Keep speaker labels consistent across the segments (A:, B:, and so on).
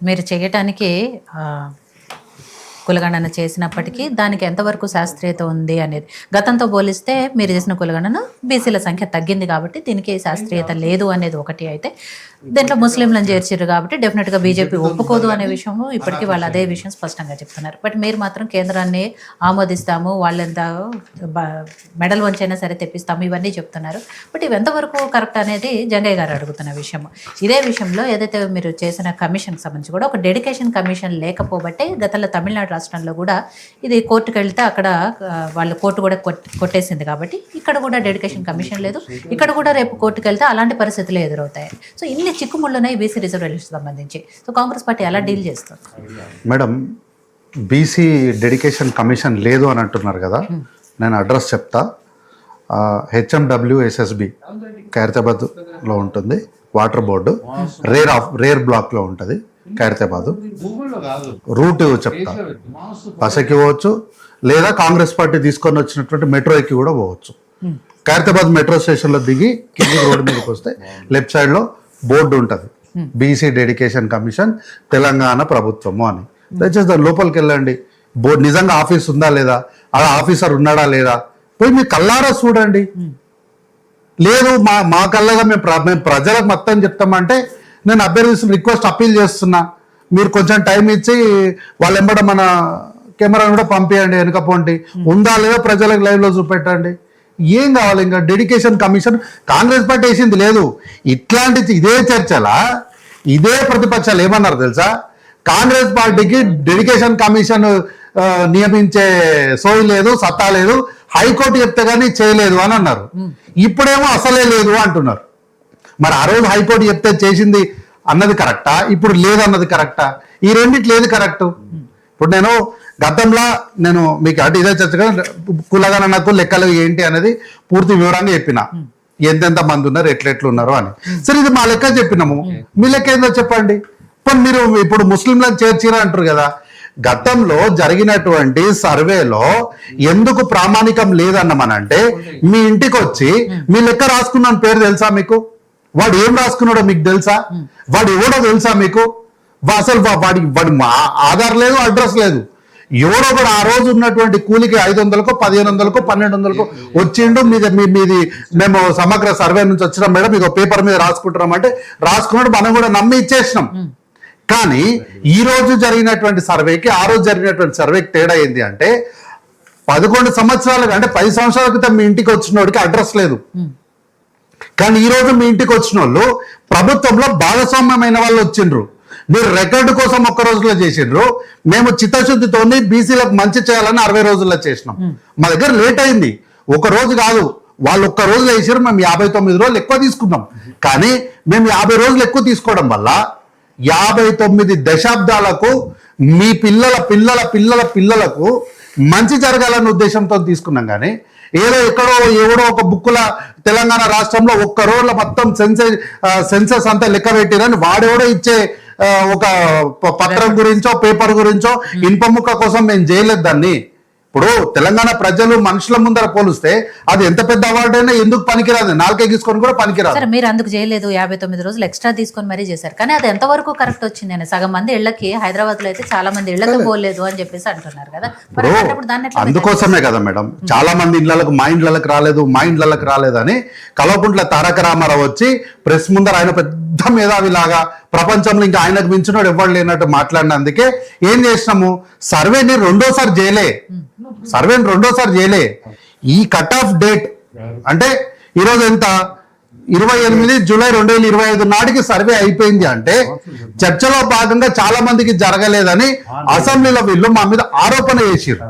A: మీరు చేయటానికి కులగణన చేసినప్పటికీ దానికి ఎంతవరకు శాస్త్రీయత ఉంది అనేది గతంతో పోలిస్తే మీరు చేసిన కులగణన బీసీల సంఖ్య తగ్గింది కాబట్టి దీనికి శాస్త్రీయత లేదు అనేది ఒకటి. అయితే దీంట్లో ముస్లింలను చేర్చారు కాబట్టి డెఫినెట్గా బీజేపీ ఒప్పుకోదు అనే విషయము ఇప్పటికీ వాళ్ళు అదే విషయం స్పష్టంగా చెప్తున్నారు. బట్ మీరు మాత్రం కేంద్రాన్ని ఆమోదిస్తాము, వాళ్ళెంత మెడల్ వంచైనా సరే తెప్పిస్తాము ఇవన్నీ చెప్తున్నారు. బట్ ఇవి ఎంతవరకు కరెక్ట్ అనేది జంగయ్య గారు అడుగుతున్న విషయము. ఇదే విషయంలో ఏదైతే మీరు చేసిన కమిషన్కి సంబంధించి కూడా ఒక డెడికేషన్ కమిషన్ లేకపోబట్టే గతంలో తమిళనాడు రాష్ట్రంలో కూడా ఇది కోర్టుకు వెళ్తే అక్కడ వాళ్ళు కోర్టు కూడా కొట్టేసింది కాబట్టి ఇక్కడ కూడా డెడికేషన్ కమిషన్ లేదు. ఇక్కడ కూడా రేపు కోర్టుకు వెళ్తే అలాంటి పరిస్థితులు ఎదురవుతాయి. సో ఇన్ని చిక్కుముళ్ళున్నాయి బీసీ రిజర్వేషన్ సంబంధించి. సో కాంగ్రెస్ పార్టీ ఎలా డీల్ చేస్తుంది?
B: మేడం, బీసీ డెడికేషన్ కమిషన్ లేదు అని అంటున్నారు కదా, నేను అడ్రస్ చెప్తా. HMWSSB ఖైరతాబాద్లో ఉంటుంది, వాటర్ బోర్డు రేర్ బ్లాక్లో ఉంటుంది ఖైరతాబాద్. రూట్ చెప్తా, బస్సుకి పోవచ్చు లేదా కాంగ్రెస్ పార్టీ తీసుకొని వచ్చినటువంటి మెట్రో ఎక్కి కూడా పోవచ్చు. ఖైరతాబాద్ మెట్రో స్టేషన్లో దిగి కింది రోడ్డు మీదకి వస్తే లెఫ్ట్ సైడ్లో బోర్డు ఉంటుంది, బీసీ డెడికేషన్ కమిషన్ తెలంగాణ ప్రభుత్వము అని. దయచేసి దాని లోపలికి వెళ్ళండి. బోర్డు నిజంగా ఆఫీస్ ఉందా లేదా, ఆ ఆఫీసర్ ఉన్నాడా లేదా పోయి మీ కల్లారా చూడండి. లేదు మా కల్లాగా మేము ప్రజలకు మొత్తం చెప్తామంటే నేను అభ్యర్థిస్తున్న రిక్వెస్ట్ అప్పీల్ చేస్తున్నా, మీరు కొంచెం టైం ఇచ్చి వాళ్ళ ఎంబడ మన కెమెరాను కూడా పంపించండి, వెనుకపోండి ఉందా లేదా ప్రజలకు లైవ్లో చూపెట్టండి. ఏం కావాలి ఇంకా? డెడికేషన్ కమిషన్ కాంగ్రెస్ పార్టీ వేసింది లేదు. ఇట్లాంటి ఇదే చర్చలా ఇదే ప్రతిపక్షాలు ఏమన్నారు తెలుసా, కాంగ్రెస్ పార్టీకి డెడికేషన్ కమిషన్ నియమించే సోయి లేదు, సత్తా లేదు, హైకోర్టు చెప్తే కానీ చేయలేదు అని అన్నారు. ఇప్పుడేమో అసలే లేదు అంటున్నారు. మరి ఆ రోజు హైకోర్టు చెప్తే చేసింది అన్నది కరెక్టా, ఇప్పుడు లేదన్నది కరెక్టా? ఈ రెండిట్లు ఏది కరెక్టు? ఇప్పుడు నేను గతంలో మీకు అంటే ఇదే చర్చగా కులగణనకు లెక్కలు ఏంటి అనేది పూర్తి వివరంగా చెప్పిన, ఎంతెంత మంది ఉన్నారు, ఎట్లెట్లు ఉన్నారు అని. సరే, ఇది మా లెక్క చెప్పినాము, మీ లెక్క ఏందో చెప్పండి. पण మీరు ఇప్పుడు ముస్లింలను చేర్చిరా అంటారు కదా, గతంలో జరిగినటువంటి సర్వేలో ఎందుకు ప్రామాణికం లేదన్నమనంటే మీ ఇంటికి వచ్చి మీ లెక్క రాసుకున్న పేరు తెలుసా మీకు? వాడు ఏం రాసుకున్నాడో మీకు తెలుసా? వాడు ఎవడో తెలుసా మీకు? అసలు వాడి ఆధార్ లేదు, అడ్రస్ లేదు. ఎవడో కూడా ఆ రోజు ఉన్నటువంటి కూలికి 500కో 1500కో 1200కో వచ్చిండు, మీది మేము సమగ్ర సర్వే నుంచి వచ్చినాం మేడం, మీకు పేపర్ మీద రాసుకుంటున్నాం అంటే రాసుకున్నాడు, మనం కూడా నమ్మి ఇచ్చేసినాం. కానీ ఈ రోజు జరిగినటువంటి సర్వేకి ఆ రోజు జరిగినటువంటి సర్వేకి తేడా ఏంది అంటే 11 సంవత్సరాలకు అంటే 10 సంవత్సరాల క్రితం మీ ఇంటికి వచ్చిన వాడికి అడ్రస్ లేదు. కానీ ఈ రోజు మీ ఇంటికి వచ్చిన వాళ్ళు ప్రభుత్వంలో భాగస్వామ్యమైన వాళ్ళు వచ్చిండ్రు. మీరు రికార్డు కోసం ఒక్క రోజులో చేసిండ్రు, మేము చిత్తశుద్ధితోని బీసీలకు మంచి చేయాలని 60 రోజుల్లో చేసినాం. మా దగ్గర లేట్ అయింది, ఒక రోజు కాదు, వాళ్ళు ఒక్క రోజులో వేసారు, మేము 59 రోజులు ఎక్కువ తీసుకున్నాం. కానీ మేము 50 రోజులు ఎక్కువ తీసుకోవడం వల్ల 59 దశాబ్దాలకు మీ పిల్లల పిల్లల పిల్లల పిల్లలకు మంచి జరగాలన్న ఉద్దేశంతో తీసుకున్నాం. కానీ ఏదో ఎక్కడో ఎవడో ఒక బుక్కుల తెలంగాణ రాష్ట్రంలో ఒక్క రోజుల మొత్తం సెన్సస్ అంతా లెక్క పెట్టిరని వాడెవడో ఇచ్చే ఒక పత్రం గురించో పేపర్ గురించో ఇనుప ముక్క కోసం మేము చేయలేదు దాన్ని. ఇప్పుడు తెలంగాణ ప్రజలు మనుషుల ముందర పోలిస్తే అది ఎంత పెద్ద అవార్డు అయినా ఎందుకు పనికిరాదు, నాలుగే తీసుకొని కూడా పనికిరాదు.
A: సరే, మీరు అందుకు చేయలేదు, 59 రోజులు ఎక్స్ట్రా తీసుకొని మరీ చేశారు. కానీ అది ఎంతవరకు కరెక్ట్ వచ్చింది? సగం మంది ఇళ్లకి హైదరాబాద్ లో అయితే చాలా మంది ఇళ్లకు పోలేదు అని చెప్పేసి అంటున్నారు కదా.
B: అందుకోసమే కదా మేడం, చాలా మంది ఇళ్లకు మా ఇండ్లకు రాలేదని కల్వకుంట్ల తారక రామారావు వచ్చి ప్రెస్ ముందర ఆయన పెద్ద మేధావిలాగా ప్రపంచంలో ఇంకా ఆయనకు మించినోడు ఎవరు లేనట్టు మాట్లాడినందుకే ఏం చేసినాము, సర్వేని రెండోసారి చేయలే. ఈ కట్ ఆఫ్ డేట్ అంటే ఈరోజు ఎంత 28 జూలై 2025 నాటికి సర్వే అయిపోయింది. అంటే చర్చలో భాగంగా చాలా మందికి జరగలేదని అసెంబ్లీలో వీళ్ళు మా మీద ఆరోపణ చేసిర్రు.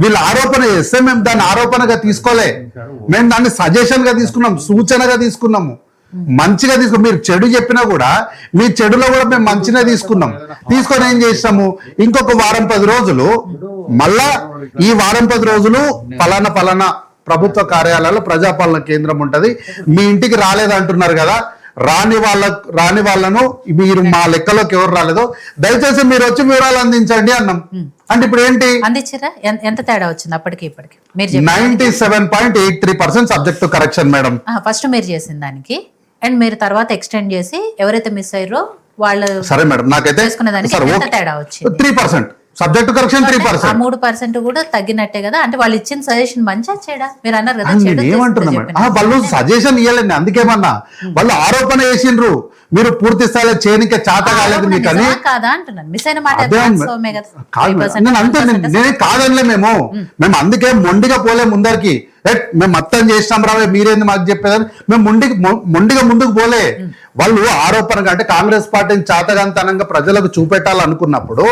B: వీళ్ళు ఆరోపణ చేస్తే మేము దాన్ని ఆరోపణగా తీసుకోలే, మేము దాన్ని సజెషన్ గా తీసుకున్నాం, సూచనగా తీసుకున్నాము, మంచిగా తీసుకున్నాం. మీరు చెడు చెప్పినా కూడా మీ చెడులో కూడా మేము మంచిగా తీసుకొని ఏం చేస్తాము, ఇంకొక వారం 10 రోజులు మళ్ళా ఈ వారం 10 రోజులు పలానా ప్రభుత్వ కార్యాలయాల్లో ప్రజాపాలన కేంద్రం ఉంటది, మీ ఇంటికి రాలేదంటున్నారు కదా, రాని వాళ్ళను మీరు మా లెక్కలోకి ఎవరు రాలేదో దయచేసి మీరు వచ్చి వివరాలు అందించండి అన్నాం. అంటే ఇప్పుడు ఏంటి
A: అందించారా? ఎంత తేడా వచ్చింది అప్పటికి ఇప్పటికి?
B: 97.83% సబ్జెక్ట్ కరెక్షన్ మేడం.
A: ఫస్ట్ మీరు చేసిన దానికి అండ్ మీరు తర్వాత ఎక్స్టెండ్ చేసి ఎవరైతే మిస్ అయ్యారో వాళ్ళు
B: సరే మేడం, నాకైతే
A: చేసుకునే దానికి
B: సరే,
A: ఎంత
B: ఓకే.
A: తేడా వచ్చింది?
B: 3% సబ్జెక్ట్ కరెక్షన్
A: ఆ
B: 3%.
A: 3% కూడా తగ్గినట్టే కదా. అంటే వాళ్ళు ఇచ్చిన సజెషన్ మంచిగా చెడా? మీరు అన్నారు కదా చెడు
B: నేను ఏమంటున్నా
A: చేస్తే
B: మేడం, వాళ్ళు సజెషన్ ఇవ్వాలండి, అందుకేమన్నా వాళ్ళు ఆరోపణ చేసిండ్రు, మీరు పూర్తి స్థాయిలో చేయనికే చాత కాలేదు మీకు అని.
A: నిజమా కాదా అంటున్నాను. మిస్ అయిన మాట
B: అదే
A: వాస్తవమే కదా.
B: కాదు మేడం.
A: 5%
B: నేను అంతే, నేనే కాదనిలే, మేము అందుకే మొండిగా పోలే ముందరికి. మేము మొత్తం చేసినాం రావే మీరేంది మాకు చెప్పేదని మేము మొండిగా ముందుకు పోలే. వాళ్ళు ఆరోపణగా అంటే కాంగ్రెస్ పార్టీని చాతగాంతనంగా ప్రజలకు చూపెట్టాలనుకున్నప్పుడు,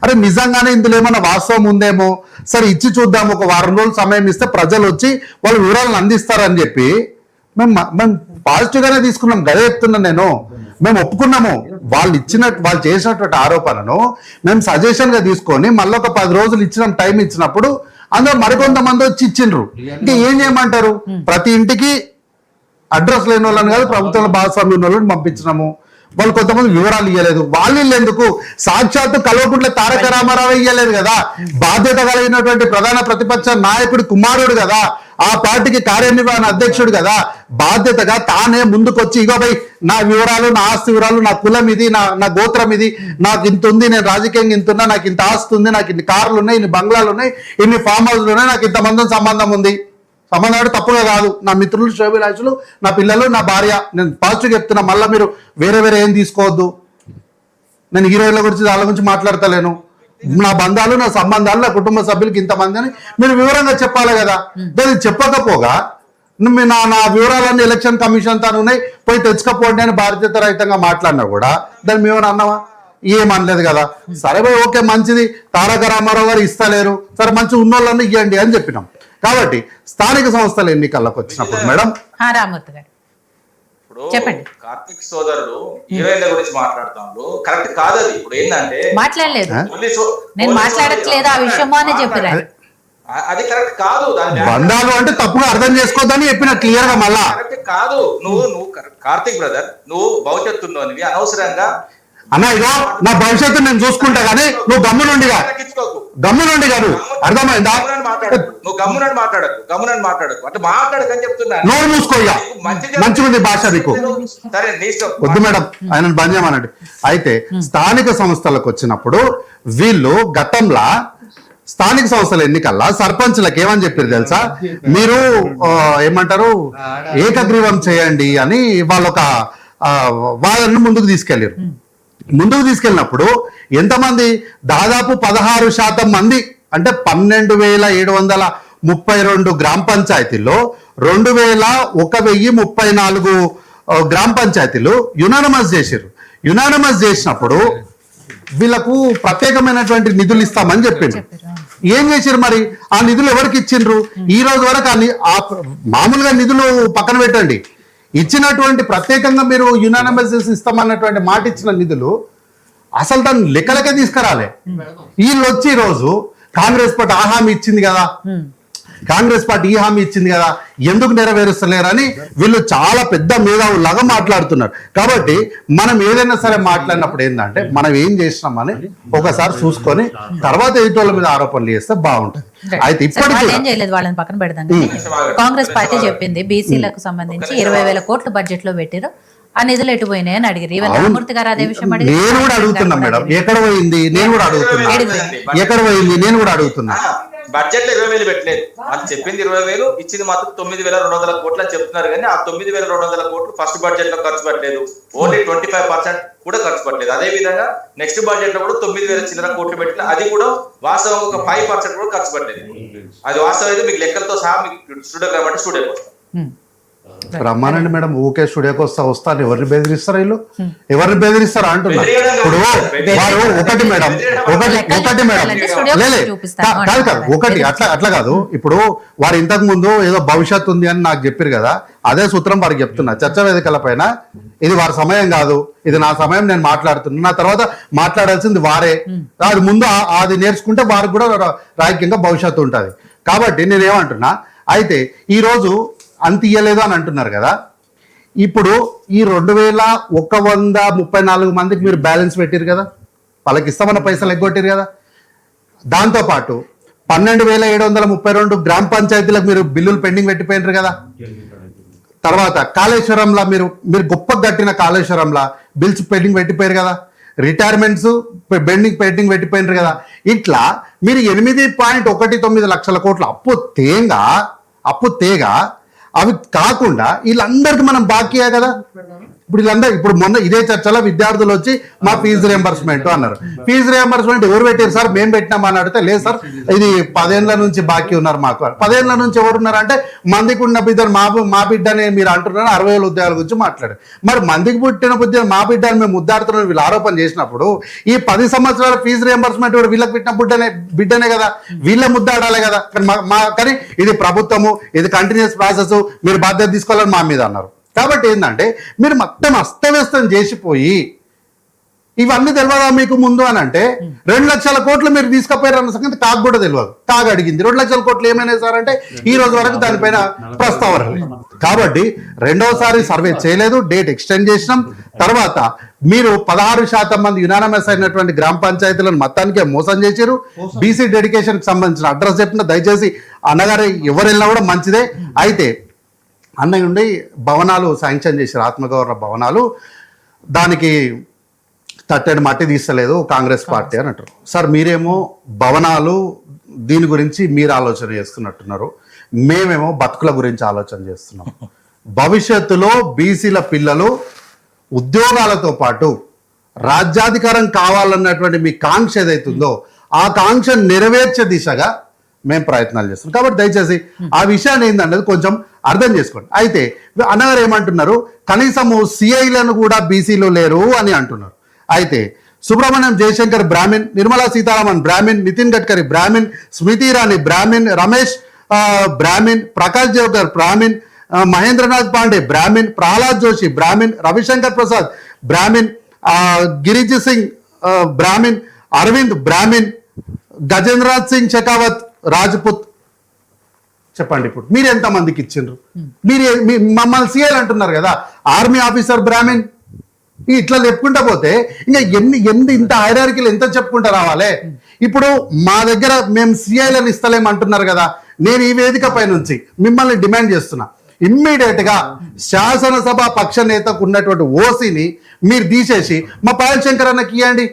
B: అరే నిజంగానే ఇందులో ఏమైనా వాస్తవం ఉందేమో, సరే ఇచ్చి చూద్దాం, ఒక వారం రోజులు సమయం ఇస్తే ప్రజలు వచ్చి వాళ్ళ వివరాలను అందిస్తారని చెప్పి మేము పాజిటివ్ గానే తీసుకున్నాం. గదే చెప్తున్నా నేను. మేము ఒప్పుకున్నాము వాళ్ళు చేసినటువంటి ఆరోపణను మేము సజెషన్ గా తీసుకొని మళ్ళీ ఒక 10 రోజులు ఇచ్చిన టైం ఇచ్చినప్పుడు అందులో మరికొంతమంది వచ్చి ఇచ్చిండ్రు. ఇంకా ఏం చేయమంటారు? ప్రతి ఇంటికి అడ్రస్ లేని వాళ్ళని కాదు, ప్రభుత్వంలో భాగస్వామ్యం ఉన్న వాళ్ళని పంపించినాము. వాళ్ళు కొంతమంది వివరాలు ఇవ్వలేదు. వాళ్ళు ఎందుకు సాక్షాత్తు కల్వకుంట్ల తారక రామారావు ఇవ్వలేదు కదా, బాధ్యత కలిగినటువంటి ప్రధాన ప్రతిపక్ష నాయకుడి కుమారుడు కదా, ఆ పార్టీకి కార్యనిర్వహణ అధ్యక్షుడు కదా, బాధ్యతగా తానే ముందుకొచ్చి ఇగో భయ్ నా వివరాలు, నా ఆస్తి వివరాలు, నా కులం ఇది, నా గోత్రం ఇది, నాకు ఇంత ఉంది, నేను రాజకీయంగా ఇంత ఉన్నా, నాకు ఇంత ఆస్తి ఉంది, నాకు ఇన్ని కార్లు ఉన్నాయి, ఇన్ని బంగ్లాలు ఉన్నాయి, ఇన్ని ఫామ్ హౌస్లు ఉన్నాయి, నాకు ఇంతమంది సంబంధం ఉంది. సంబంధం అంటే తప్పుగా కాదు, నా మిత్రులు, శోభిలాషులు, నా పిల్లలు, నా భార్య. నేను పాజిటివ్ చెప్తున్నా, మళ్ళీ మీరు వేరే ఏం తీసుకోవద్దు. నేను హీరోయిన్ల గురించి వాళ్ళ గురించి మాట్లాడతలేను. నా బంధాలు, నా సంబంధాలు, నా కుటుంబ సభ్యులకి ఇంతమంది అని మీరు వివరంగా చెప్పాలి కదా. దాన్ని చెప్పకపోగా నా వివరాలన్నీ ఎలక్షన్ కమిషన్ తాను ఉన్నాయి, పోయి తెచ్చుకపోండి అని బాధ్యత రహితంగా మాట్లాడినా కూడా దాన్ని మేము అన్నావా? ఏమనలేదు కదా. సరే భయ్ ఓకే మంచిది, తారక రామారావు గారు ఇస్తలేరు, సరే మంచి ఉన్నోళ్ళని ఇవ్వండి అని చెప్పినాం. కాబట్టి స్థానిక సంస్థల ఎన్నికలకు వచ్చినప్పుడు మేడం
A: రామూర్తి గారు చెప్పండి.
C: కార్తిక్ సోదరుడు హీరోయిన్ల గురించి మాట్లాడుతాడు, కరెక్ట్ కాదు అది. ఇప్పుడు ఏంటంటే
A: మాట్లాడలేదు, నేను మాట్లాడట్లేదు ఆ విషయమో అని చెప్పారు.
C: అది కరెక్ట్ కాదు.
B: బంధాలు అంటే తప్పుగా అర్థం చేసుకోవద్దని చెప్పిన క్లియర్ గా. మళ్ళా
C: కరెక్ట్ కాదు. నువ్వు కార్తిక్ బ్రదర్, నువ్వు భవిష్యత్తున్నోనివి, అనవసరంగా
B: అన్న ఇదో నా భవిష్యత్తు నేను చూసుకుంటా కానీ నువ్వు గమ్మునుండిగా కాదు, అర్థమైందా?
C: నువ్వు గమ్మునని మాట్లాడకు అట్లా మాట్లాడకని చెప్తున్నా.
B: నోరు మూసుకోయ్యా, మంచిగుంది భాష నీకు.
C: సరే నీ ఇష్టం.
B: వద్దు మేడం, ఆయన బంద్ చేయమనండి. అయితే స్థానిక సంస్థలకు వచ్చినప్పుడు వీళ్ళు గతంలో స్థానిక సంస్థల ఎన్నికల్లో సర్పంచ్లకు ఏమని చెప్పారు తెలుసా? మీరు ఏమంటారు ఏకగ్రీవం చేయండి అని వాళ్ళొక వాళ్ళను ముందుకు తీసుకెళ్ళినప్పుడు ఎంతమంది? దాదాపు 16% మంది, అంటే 12,732 గ్రామ పంచాయతీల్లో 2,134 గ్రామ పంచాయతీలు యునానిమస్ చేశారు. యునానిమస్ చేసినప్పుడు వీళ్ళకు ప్రత్యేకమైనటువంటి నిధులు ఇస్తామని చెప్పిండ్రు. ఏం చేశారు మరి? ఆ నిధులు ఎవరికి ఇచ్చిండ్రు? ఈ రోజు వరకు మామూలుగా నిధులు పక్కన పెట్టండి, ఇచ్చినటువంటి ప్రత్యేకంగా మీరు యునానిమస్ ఇస్తామన్నటువంటి మాట ఇచ్చిన నిధులు అసలు దాన్ని లెక్కలకే తీసుకురాలే. వీళ్ళు వచ్చి ఈ రోజు కాంగ్రెస్ పార్టీ ఆ హామీ ఇచ్చింది కదా, కాంగ్రెస్ పార్టీ ఈ హామీ ఇచ్చింది కదా, ఎందుకు నెరవేరుస్తలేరని వీళ్ళు చాలా పెద్ద మేధావులాగా మాట్లాడుతున్నారు. కాబట్టి మనం ఏదైనా సరే మాట్లాడినప్పుడు ఏంటంటే మనం ఏం చేసినామని ఒకసారి చూసుకొని తర్వాత ఎదుటోళ్ళ మీద ఆరోపణలు చేస్తే బాగుంటుంది. అయితే ఇప్పటికీ
A: ఏం చేయలేదు, వాళ్ళని పక్కన పెడదాం. కాంగ్రెస్ పార్టీ చెప్పింది బీసీలకు సంబంధించి 20,000 కోట్లు బడ్జెట్ లో పెట్టారు, ఆ నిధులు ఎటు పోయినాయి అని అడిగారు. ఈవెన్ రామూర్తి గారు అదే విషయం అడిగారు.
B: నేను కూడా అడుగుతున్నా మేడం, ఎక్కడ పోయింది నేను కూడా అడుగుతున్నా, ఎక్కడ పోయింది నేను కూడా అడుగుతున్నా.
C: బడ్జెట్ లో 20,000 పెట్టలేదు, అది చెప్పింది 20,000, ఇచ్చింది మాత్రం 9,200 కోట్లు అని చెప్తున్నారు. కానీ ఆ 9,200 కోట్లు ఫస్ట్ బడ్జెట్ లో ఖర్చు పెట్టలేదు, ఓన్లీ 25% కూడా ఖర్చు పెట్టలేదు. అదే విధంగా నెక్స్ట్ బడ్జెట్ లో కూడా 9,000 చిల్లర కోట్లు పెట్టిన, అది కూడా వాస్తవంగా ఒక 5% కూడా ఖర్చు పెట్టలేదు. అది వాస్తవం అయితే మీకు లెక్కలతో సహా మీకు స్టూడియో కాబట్టి స్టూడియోకి వస్తాం.
B: రమ్మానండి మేడం, ఊకే స్టూడియోకి వస్తాను. ఎవరిని బెదిరిస్తారు వీళ్ళు? ఎవరిని బెదిరిస్తారు అంటున్నా. ఇప్పుడు వారు ఒకటి మేడం కాదు ఒకటి అట్లా కాదు. ఇప్పుడు వారు ఇంతకు ముందు ఏదో భవిష్యత్తు ఉంది అని నాకు చెప్పారు కదా, అదే సూత్రం వారికి చెప్తున్నా. చర్చా వేదికల పైన ఇది వారి సమయం కాదు, ఇది నా సమయం, నేను మాట్లాడుతున్నా, నా తర్వాత మాట్లాడాల్సింది వారే. అది ముందు అది నేర్చుకుంటే వారికి కూడా రాజకీయంగా భవిష్యత్తు ఉంటుంది. కాబట్టి నేనేమంటున్నా, అయితే ఈరోజు అంత ఇయ్యలేదు అని అంటున్నారు కదా, ఇప్పుడు ఈ 2,134 మందికి మీరు బ్యాలెన్స్ పెట్టారు కదా, వాళ్ళకి ఇస్తామన్న పైసలు ఎగ్గొట్టారు కదా. దాంతోపాటు 12,732 గ్రామ పంచాయతీలకు మీరు బిల్లులు పెండింగ్ పెట్టిపోయినారు కదా. తర్వాత కాళేశ్వరంలో మీరు గొప్ప కట్టిన కాళేశ్వరంలో బిల్స్ పెండింగ్ పెట్టిపోయారు కదా, రిటైర్మెంట్స్ పెండింగ్ పెట్టిపోయినారు కదా. ఇట్లా మీరు 8.19 లక్షల కోట్ల అప్పు తేగ అవి కాకుండా వీళ్ళందరికీ మనం బాకీయే కదా. ఇప్పుడు మొన్న ఇదే చర్చలో విద్యార్థులు వచ్చి మా ఫీజు రియంబర్స్మెంట్ అన్నారు. ఫీజు రియంబర్స్మెంట్ ఎవరు పెట్టారు సార్, మేము పెట్టినామని అడిగితే లేదు సార్ ఇది 10 ఏళ్ల నుంచి బాకీ ఉన్నారు మాకు. 10 ఏళ్ల నుంచి ఎవరున్నారు అంటే మందికి ఉన్న బిడ్డను మా బిడ్డని మీరు అంటున్నారు. 60,000 ఉద్యోగాల గురించి మాట్లాడారు. మరి మందికి పుట్టిన బుద్ధి మా బిడ్డని మేము ముద్దాడుతున్నాం వీళ్ళు ఆరోపణ చేసినప్పుడు ఈ 10 సంవత్సరాల ఫీజు రియంబర్స్మెంట్ కూడా వీళ్ళకి పెట్టిన బిడ్డనే కదా, వీళ్ళే ముద్దాడాలి కదా. కానీ ఇది ప్రభుత్వము, ఇది కంటిన్యూస్ ప్రాసెస్, మీరు బాధ్యత తీసుకోవాలని మా మీద అన్నారు. కాబట్టి ఏంటంటే మీరు మొత్తం అస్తవ్యస్తం చేసిపోయి ఇవన్నీ తెలియదా మీకు ముందు అని అంటే 2 లక్షల కోట్లు మీరు తీసుకుపోయారు అన్న సంగతి కాకు కూడా తెలియదు. కాగా అడిగింది 2 లక్షల కోట్లు ఏమైనా సార్ అంటే ఈ రోజు వరకు దానిపైన ప్రస్తావన లేదు. కాబట్టి రెండోసారి సర్వే చేయలేదు, డేట్ ఎక్స్టెండ్ చేసినాం. తర్వాత మీరు 16% మంది యునానిమస్ అయినటువంటి గ్రామ పంచాయతీలను మొత్తానికే మోసం చేశారు. బీసీ డెడికేషన్ కి సంబంధించిన అడ్రస్ చెప్పిన దయచేసి అన్నగారు ఎవరు వెళ్ళినా కూడా మంచిదే. అయితే అన్నయ్య ఉండి భవనాలు శాంక్షన్ చేశారు, ఆత్మగౌరవ భవనాలు, దానికి తట్టెడు మట్టి తీస్తలేదు కాంగ్రెస్ పార్టీ అని అంటారు. సార్ మీరేమో భవనాలు దీని గురించి మీరు ఆలోచన చేస్తున్నట్టున్నారు, మేమేమో బతుకుల గురించి ఆలోచన చేస్తున్నాం. భవిష్యత్తులో బీసీల పిల్లలు ఉద్యోగాలతో పాటు రాజ్యాధికారం కావాలన్నటువంటి మీ కాంక్ష ఏదైతుందో ఆ కాంక్ష నెరవేర్చే దిశగా మేము ప్రయత్నాలు చేస్తున్నాం. కాబట్టి దయచేసి ఆ విషయాన్ని ఏందన్నది కొంచెం అర్థం చేసుకోండి. అయితే అన్నగారు ఏమంటున్నారు, కనీసము సిఐలను కూడా బీసీలో లేరు అని అంటున్నారు. అయితే Subrahmanyam Jaishankar Brahmin, Nirmala Sitharaman Brahmin, Nitin Gadkari Brahmin, Smriti Irani Brahmin, Ramesh Brahmin, Prakash Jawahar Brahmin, Mahendranath Pandey Brahmin, Pralhad Joshi Brahmin, Ravishankar Prasad Brahmin, Giriraj Singh Brahmin, Arvind Brahmin, Gajendranath Singh Shekhawat Rajput. చెప్పండి ఇప్పుడు మీరు ఎంతమందికి ఇచ్చిండ్రు? మీరు మమ్మల్ని సీఎల్ అంటున్నారు కదా, ఆర్మీ ఆఫీసర్ బ్రాహ్మిన్, ఇట్లా చెప్పుకుంటా పోతే ఇంకా ఎన్ని ఇంత హైరార్కీలు ఎంత చెప్పుకుంటా రావాలి. ఇప్పుడు మా దగ్గర మేము సిఐలను ఇస్తలేమంటున్నారు కదా, నేను ఈ వేదిక పై నుంచి మిమ్మల్ని డిమాండ్ చేస్తున్నా, ఇమ్మీడియట్ గా శాసనసభ పక్ష నేతకు ఉన్నటువంటి ఓసీని మీరు తీసేసి మా పాయల్ శంకర్ అన్నకి ఇవ్వండి.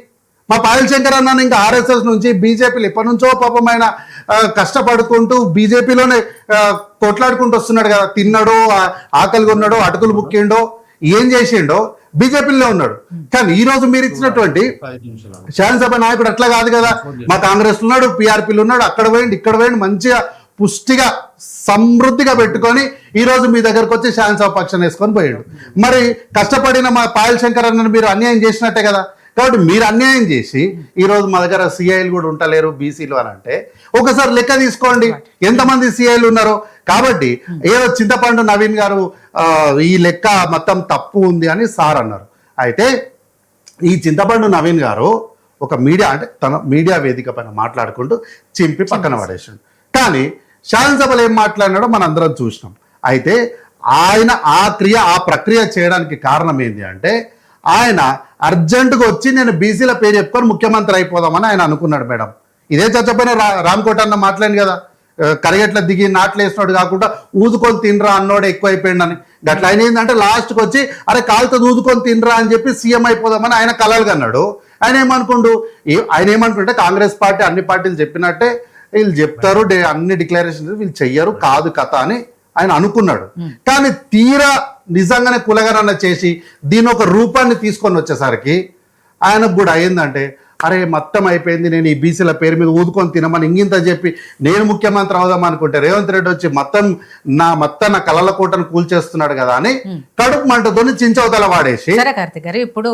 B: మా పాయల్ శంకర్ అన్న ఇంకా ఆర్ఎస్ఎస్ నుంచి బీజేపీలు ఎప్పటి నుంచో పాపమైన కష్టపడుకుంటూ బీజేపీలోనే కొట్లాడుకుంటూ వస్తున్నాడు కదా, తిన్నాడో ఆకలిగా ఉన్నాడో అటుకులు బుక్కిండో ఏం చేసిండో బీజేపీలో ఉన్నాడు. కానీ ఈ రోజు మీరు ఇచ్చినటువంటి శాసనసభ నాయకుడు అట్లా కాదు కదా, మా కాంగ్రెస్ ఉన్నాడు, పిఆర్పీలు ఉన్నాడు, అక్కడ పోయింది ఇక్కడ పోయింది, మంచిగా పుష్టిగా సమృద్ధిగా పెట్టుకొని ఈ రోజు మీ దగ్గరకు వచ్చి శాసనసభ పక్షం వేసుకొని పోయాడు. మరి కష్టపడిన మా పాయల్ శంకర్ అన్నను మీరు అన్యాయం చేసినట్టే కదా. కాబట్టి మీరు అన్యాయం చేసి ఈరోజు మా దగ్గర సిఐలు కూడా ఉంటలేరు బీసీలు అని అంటే ఒకసారి లెక్క తీసుకోండి ఎంతమంది సిఐలు ఉన్నారో. కాబట్టి ఏదో చింతపండు నవీన్ గారు ఈ లెక్క మొత్తం తప్పు ఉంది అని సార్ అన్నారు. అయితే ఈ చింతపండు నవీన్ గారు ఒక మీడియా అంటే తన మీడియా వేదిక పైన మాట్లాడుకుంటూ చింపి పక్కన పడేసాడు. కానీ శాసనసభలో ఏం మాట్లాడినాడో మనం అందరం చూసినాం. అయితే ఆయన ఆ ప్రక్రియ చేయడానికి కారణం ఏంటి అంటే ఆయన అర్జెంటుగా వచ్చి నేను బీసీల పేరు చెప్పుకొని ముఖ్యమంత్రి అయిపోదామని ఆయన అనుకున్నాడు. మేడం ఇదే చర్చపైన రామ్కోట అన్న మాట్లాడింది కదా, కరిగట్ల దిగి నాట్లు వేసినోడు కాకుండా ఊదుకొని తినరా అన్నోడు ఎక్కువైపోయింది అని. అట్లా ఆయన ఏంటంటే లాస్ట్కి వచ్చి అరే కాలుతో ఊదుకొని తినరా అని చెప్పి సీఎం అయిపోదామని ఆయన కలలుగా అన్నాడు. ఆయన ఏమనుకుంటే కాంగ్రెస్ పార్టీ అన్ని పార్టీలు చెప్పినట్టే వీళ్ళు చెప్తారు, అన్ని డిక్లరేషన్ వీళ్ళు చెయ్యరు, కాదు కథ అని ఆయన అనుకున్నాడు. కానీ తీరా నిజంగానే కులగణన చేసి దీని ఒక రూపాన్ని తీసుకొని వచ్చేసరికి ఆయనకు కూడా అయిందంటే అరే మొత్తం అయిపోయింది, నేను ఈ బీసీల పేరు మీద ఊదుకొని తినమని ఇంగింత చెప్పి నేను ముఖ్యమంత్రి అవుదాం అనుకుంటే రేవంత్ రెడ్డి వచ్చి మొత్తం నా కలల కోటను కూల్చేస్తున్నాడు కదా అని కడుపు మంటతోని చించవతల వాడేసి.
A: సరే కార్తిక్ గారు, ఇప్పుడు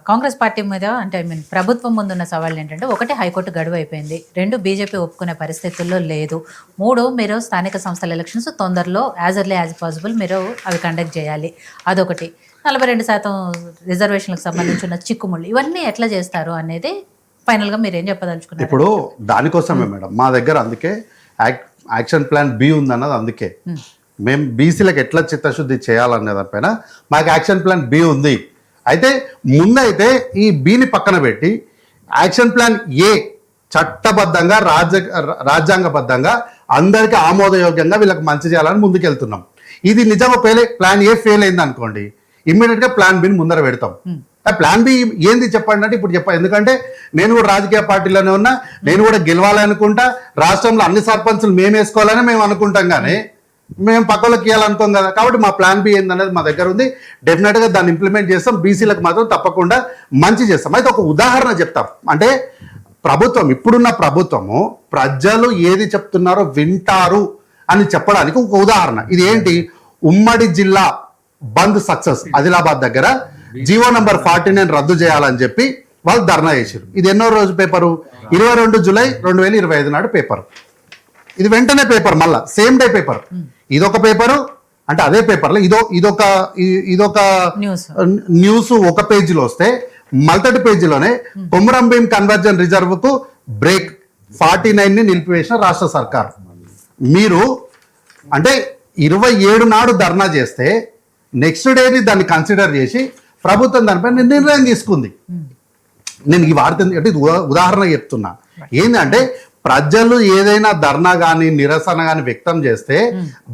A: కాంగ్రెస్ పార్టీ మీద అంటే ప్రభుత్వం ముందున్న సవాళ్ళు ఏంటంటే 1 హైకోర్టు గడువు అయిపోయింది, 2 బీజేపీ ఒప్పుకునే పరిస్థితుల్లో లేదు, 3 మీరు స్థానిక సంస్థల ఎలక్షన్స్ తొందరలో యాజ్ ఎర్లీ యాజ్ పాసిబుల్ మీరు అవి కండక్ట్ చేయాలి, అదొకటి, 42% రిజర్వేషన్లకు సంబంధించిన చిక్కుముళ్ళు, ఇవన్నీ ఎట్లా చేస్తారు అనేది ఫైనల్గా మీరు ఏం చెప్పదలుచుకున్నారు?
B: ఇప్పుడు దానికోసమే మేడం మా దగ్గర అందుకే యాక్షన్ ప్లాన్ బి ఉందన్నది. అందుకే మేము బీసీలకు ఎట్లా చిత్తశుద్ధి చేయాలనే దానిపైన మాకు యాక్షన్ ప్లాన్ బి ఉంది. అయితే ముందైతే ఈ బిని పక్కన పెట్టి యాక్షన్ ప్లాన్ ఏ చట్టబద్ధంగా రాజ్యాంగబద్ధంగా అందరికీ ఆమోదయోగ్యంగా వీళ్ళకి మంచి చేయాలని ముందుకెళ్తున్నాం. ఇది నిజంగా ప్లాన్ ఏ ఫెయిల్ అయింది అనుకోండి, ఇమ్మీడియట్ గా ప్లాన్ బిని ముందర పెడతాం. ఆ ప్లాన్ బి ఏంది చెప్పండి అంటే ఇప్పుడు చెప్పాలి, ఎందుకంటే నేను కూడా రాజకీయ పార్టీలోనే ఉన్నా, నేను కూడా గెలవాలనుకుంటా, రాష్ట్రంలో అన్ని సర్పంచులు మేము వేసుకోవాలని మేము అనుకుంటాం, కానీ మేము పక్కలోకి ఇవ్వాలనుకోం కదా. కాబట్టి మా ప్లాన్ బి ఏందనేది మా దగ్గర ఉంది, డెఫినెట్ గా దాన్ని ఇంప్లిమెంట్ చేస్తాం, బీసీలకు మాత్రం తప్పకుండా మంచి చేస్తాం. అయితే ఒక ఉదాహరణ చెప్తాం, అంటే ప్రభుత్వం ఇప్పుడున్న ప్రభుత్వము ప్రజలు ఏది చెప్తున్నారో వింటారు అని చెప్పడానికి ఒక ఉదాహరణ. ఇది ఏంటి, ఉమ్మడి జిల్లా బంద్ సక్సెస్ ఆదిలాబాద్ దగ్గర జీవో నంబర్ 49 రద్దు చేయాలని చెప్పి వాళ్ళు ధర్నా చేశారు. ఇది ఎన్నో రోజు పేపరు, 22 జూలై 2025 నాడు పేపర్. ఇది వెంటనే పేపర్, మళ్ళా సేమ్ డే పేపర్. ఇదొక పేపరు, అంటే అదే పేపర్లో ఇదొక న్యూస్ ఒక పేజీలో వస్తే, మల్తటి పేజీలోనే కొమరం భీం కన్వర్జన్ రిజర్వ్ కు బ్రేక్, 49 ని నిలిపివేసిన రాష్ట్ర సర్కార్. మీరు అంటే 27 నాడు ధర్నా చేస్తే నెక్స్ట్ డేని దాన్ని కన్సిడర్ చేసి ప్రభుత్వం దానిపై నిర్ణయం తీసుకుంది. నేను ఈ వార్త అంటే ఉదాహరణ చెప్తున్నా. ఏంటంటే ప్రజలు ఏదైనా ధర్నా కానీ నిరసన కానీ వ్యక్తం చేస్తే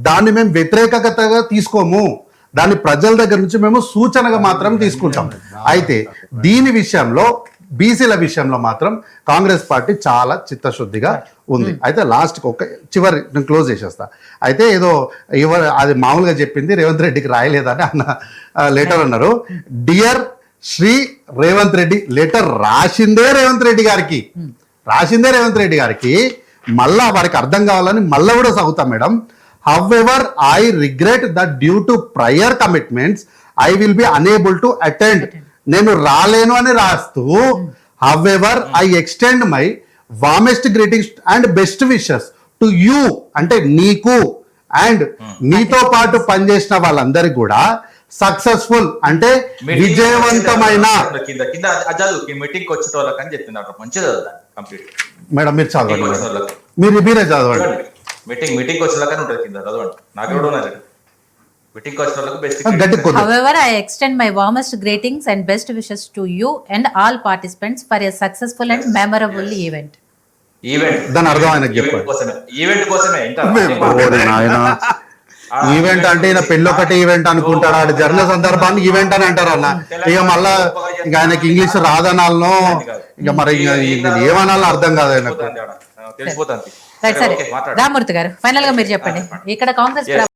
B: దాన్ని మేము వ్యతిరేకతగా తీసుకోము, దాన్ని ప్రజల దగ్గర నుంచి మేము సూచనగా మాత్రం తీసుకుంటాం. అయితే దీని విషయంలో బీసీల విషయంలో మాత్రం కాంగ్రెస్ పార్టీ చాలా చిత్తశుద్ధిగా ఉంది. అయితే లాస్ట్ ఒక చివరి నేను క్లోజ్ చేసేస్తా. అయితే ఏదో అది మామూలుగా చెప్పింది, రేవంత్ రెడ్డికి రాయలేదని అన్న లెటర్ అన్నారు. డియర్ శ్రీ రేవంత్ రెడ్డి, లెటర్ రాసిందే రేవంత్ రెడ్డి గారికి, మళ్ళా వారికి అర్థం కావాలని మళ్ళా కూడా చదువుతాం madam. However I regret that due to prior commitments I will be unable to attend. నేను రాలేను అని రాస్తూ however I extend my warmest greetings and best wishes to you, అంటే నీకు అండ్ నీతో పాటు పనిచేసిన వాళ్ళందరికీ కూడా సక్సెస్ఫుల్ అంటే విజయవంతమైన
C: మీటింగ్ వచ్చిన వాళ్ళకని చెప్తున్నారు. మంచిది కంప్లీట్
B: మేడం, మీరు చదవండి, మీరే చదవండి.
C: మీటింగ్ వచ్చిన వాళ్ళకని ఉంటుంది కింద, చదవండి. నాకు కూడా ఉన్నారు మీటింగ్ వచ్చిన వాళ్ళకి best.
A: However, I extend my warmest greetings and best wishes to you and all participants for a successful and memorable event.
B: దాని అర్థం ఆయనకు చెప్పండి.
C: ఈవెంట్ కోసమే
B: ఈవెంట్ అంటే ఈయన పెళ్ళొకటి ఈవెంట్ అనుకుంటాడు, ఆడు జరిగిన సందర్భాన్ని ఈవెంట్ అని అంటారు అన్న. ఇక మళ్ళా ఇక ఆయనకి ఇంగ్లీష్ రాదనాలను, ఇక మరి ఏమనాలో అర్థం కాదు ఆయనకు.
C: తెలిసిపోతుంది.
A: రామూర్తి గారు, ఫైనల్ గా మీరు చెప్పండి, ఇక్కడ కాంగ్రెస్